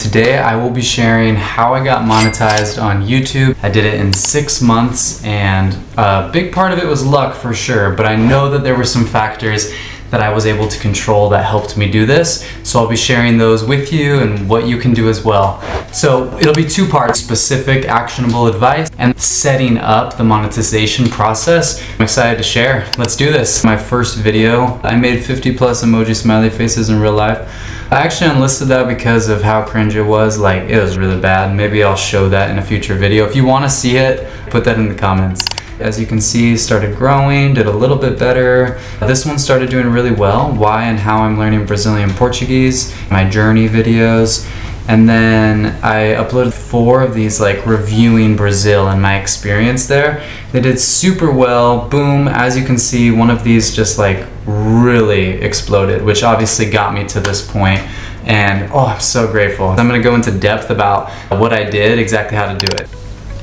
Today I will be sharing how I got monetized on YouTube. I did it in 6 months, and a big part of it was luck for sure, but I know that there were some factors that I was able to control that helped me do this. So I'll be sharing those with you and what you can do as well. So it'll be 2 parts: specific actionable advice and setting up the monetization process. I'm excited to share. Let's do this. My first video, I made 50 plus emoji smiley faces in real life. I actually unlisted that because of how cringe it was. Like, it was really bad. Maybe I'll show that in a future video. If you want to see it, put that in the comments. As you can see, started growing, did a little bit better. This one started doing really well. Why and how I'm learning Brazilian Portuguese, my journey videos. And then I uploaded 4 of these, like reviewing Brazil and my experience there. They did super well. Boom, as you can see, one of these just like really exploded, which obviously got me to this point. And oh, I'm so grateful. I'm gonna go into depth about what I did, exactly how to do it.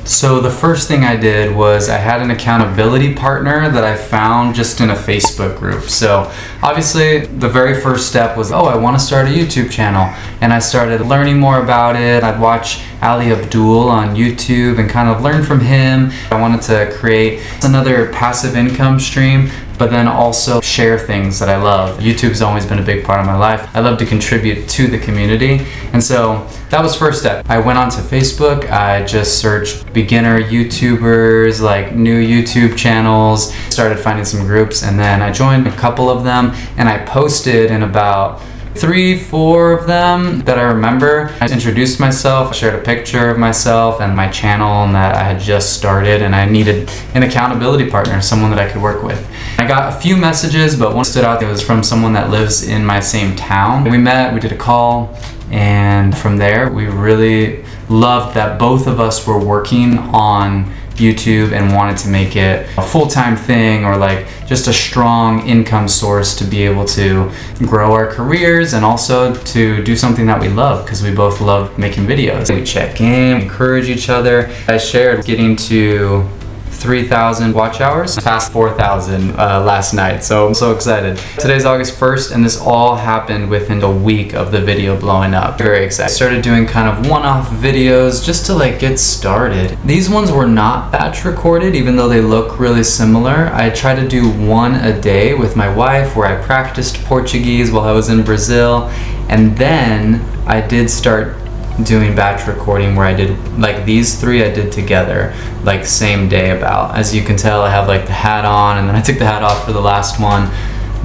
So the first thing I did was I had an accountability partner that I found just in a Facebook group. So obviously the very first step was, I want to start a YouTube channel. And I started learning more about it. I'd watch Ali Abdul on YouTube and kind of learn from him. I wanted to create another passive income stream, but then also share things that I love. YouTube's always been a big part of my life. I love to contribute to the community. And so that was first step. I went onto Facebook, I just searched beginner YouTubers, like new YouTube channels, started finding some groups, and then I joined a couple of them, and I posted in about 3-4 of them that I remember. I introduced myself, shared a picture of myself and my channel and that I had just started, and I needed an accountability partner, someone that I could work with. I got a few messages, but one stood out. It was from someone that lives in my same town. We met, we did a call, and from there we really loved that both of us were working on YouTube and wanted to make it a full-time thing, or like just a strong income source to be able to grow our careers and also to do something that we love, because we both love making videos. We check in, encourage each other. I shared getting to 3,000 watch hours, past 4,000 last night, so I'm so excited. Today's August 1st, and this all happened within a week of the video blowing up. Very excited. I started doing kind of one-off videos just to like get started. These ones were not batch recorded, even though they look really similar. I try to do one a day with my wife, where I practiced Portuguese while I was in Brazil, and then I did start doing batch recording where I did like these 3 I did together, like same day about. As you can tell, I have like the hat on, and then I took the hat off for the last one.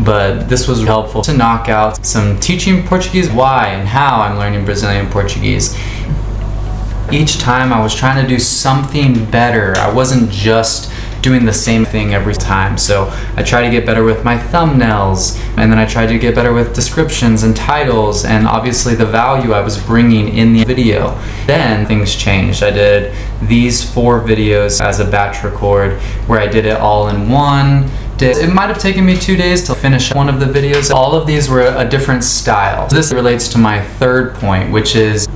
But this was helpful to knock out some teaching Portuguese, why and how I'm learning Brazilian Portuguese. Each time I was trying to do something better. I wasn't just doing the same thing every time. So I try to get better with my thumbnails, and then I tried to get better with descriptions and titles, and obviously the value I was bringing in the video. Then things changed. I did these 4 videos as a batch record, where I did it all in one. It might have taken me 2 days to finish one of the videos. All of these were a different style. This relates to my third point, which is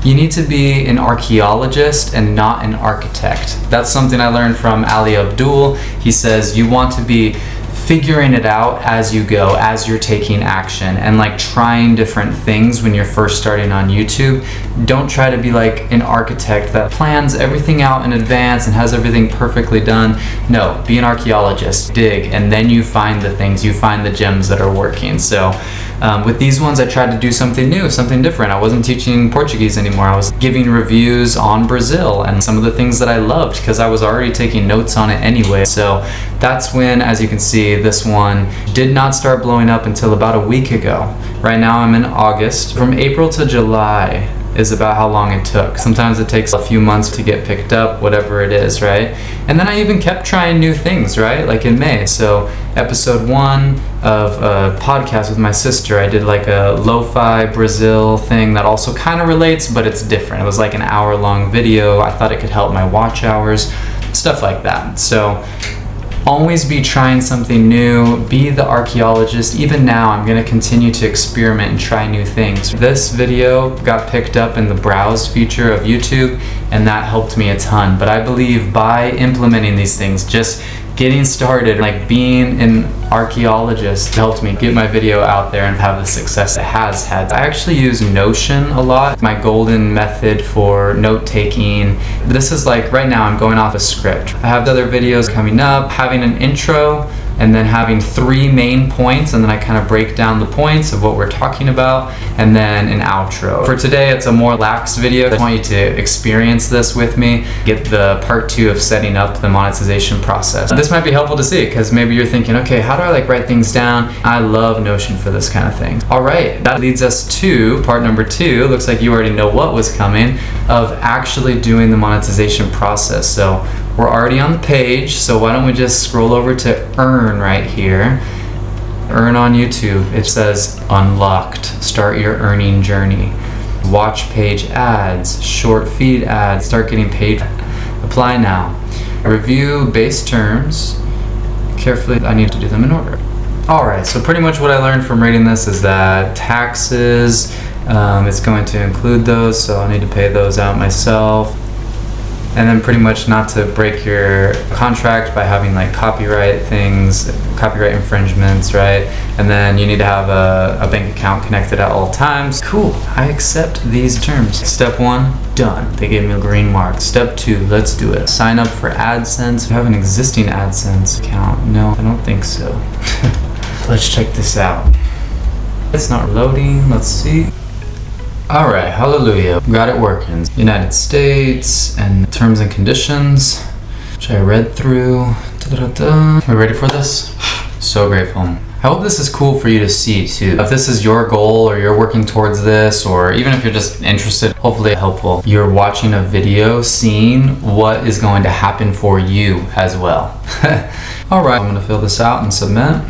you need to be an archaeologist and not an architect. That's something I learned from Ali Abdul. He says you want to be figuring it out as you go, as you're taking action, and like trying different things when you're first starting on YouTube. Don't try to be like an architect that plans everything out in advance and has everything perfectly done. No, be an archaeologist, dig, and then you find the things, you find the gems that are working. So with these ones, I tried to do something new, something different. I wasn't teaching Portuguese anymore. I was giving reviews on Brazil and some of the things that I loved, because I was already taking notes on it anyway. So that's when, as you can see, this one did not start blowing up until about a week ago. Right now I'm in August. From April to July is about how long it took. Sometimes it takes a few months to get picked up, whatever it is, right? And then I even kept trying new things, right? Like in May. So episode 1 of a podcast with my sister, I did like a lo-fi Brazil thing that also kind of relates, but it's different. It was like an hour-long video. I thought it could help my watch hours, stuff like that. So always be trying something new, be the archaeologist. Even now, I'm gonna continue to experiment and try new things. This video got picked up in the browse feature of YouTube, and that helped me a ton. But I believe by implementing these things, just getting started, like being an archaeologist helped me get my video out there and have the success it has had. I actually use Notion a lot, my golden method for note taking. This is like, right now I'm going off a script. I have the other videos coming up, having an intro, and then having 3 main points, and then I kind of break down the points of what we're talking about, and then an outro. For today, it's a more lax video. I want you to experience this with me, get the part 2 of setting up the monetization process. This might be helpful to see, because maybe you're thinking, okay, how do I like write things down? I love Notion for this kind of thing. All right, that leads us to part number 2. Looks like you already know what was coming, of actually doing the monetization process. So we're already on the page, so why don't we just scroll over to earn right here. Earn on YouTube. It says unlocked. Start your earning journey. Watch page ads, short feed ads, start getting paid. Apply now. Review base terms. Carefully, I need to do them in order. Alright, so pretty much what I learned from reading this is that taxes, it's going to include those, so I need to pay those out myself. And then pretty much not to break your contract by having like copyright things, copyright infringements, right? And then you need to have a bank account connected at all times. Cool, I accept these terms. Step 1, done. They gave me a green mark. Step 2, let's do it. Sign up for AdSense. Do you have an existing AdSense account? No, I don't think so. Let's check this out. It's not loading, let's see. Alright, hallelujah. Got it working. United States and terms and conditions, which I read through. Are we ready for this? So grateful. I hope this is cool for you to see too. If this is your goal or you're working towards this, or even if you're just interested, hopefully helpful. You're watching a video, seeing what is going to happen for you as well. Alright, I'm gonna fill this out and submit.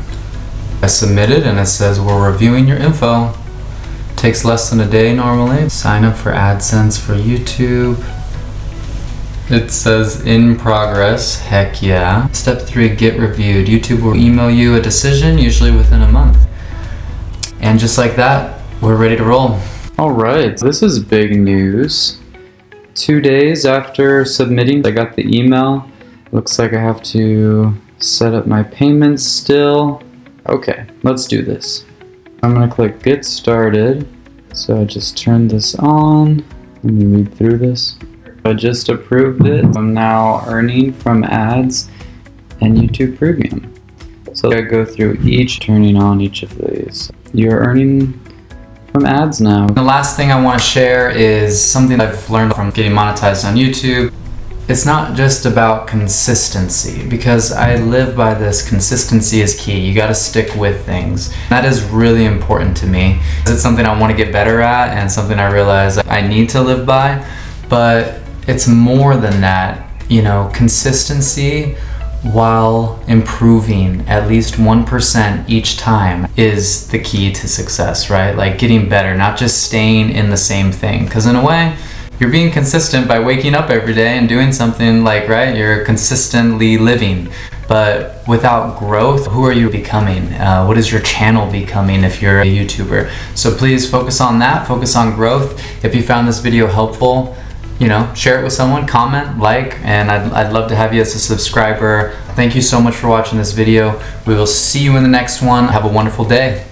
I submitted and it says we're reviewing your info. Takes less than a day normally. Sign up for AdSense for YouTube. It says in progress. Heck yeah. Step 3, get reviewed. YouTube will email you a decision, usually within a month. And just like that, we're ready to roll. All right, this is big news. 2 days after submitting, I got the email. Looks like I have to set up my payments still. Okay, let's do this. I'm gonna click get started. So I just turned this on. Let me read through this. I just approved it. I'm now earning from ads and YouTube Premium. So I go through turning on each of these. You're earning from ads now. The last thing I want to share is something I've learned from getting monetized on YouTube. It's not just about consistency, because I live by this: consistency is key. You got to stick with things. That is really important to me. It's something I want to get better at and something I realize I need to live by, but it's more than that. You know, consistency while improving at least 1% each time is the key to success, right? Like getting better, not just staying in the same thing. Because in a way, you're being consistent by waking up every day and doing something, like, right? You're consistently living. But without growth, who are you becoming? What is your channel becoming if you're a YouTuber? So please focus on that, focus on growth. If you found this video helpful, you know, share it with someone, comment, like, and I'd love to have you as a subscriber. Thank you so much for watching this video. We will see you in the next one. Have a wonderful day.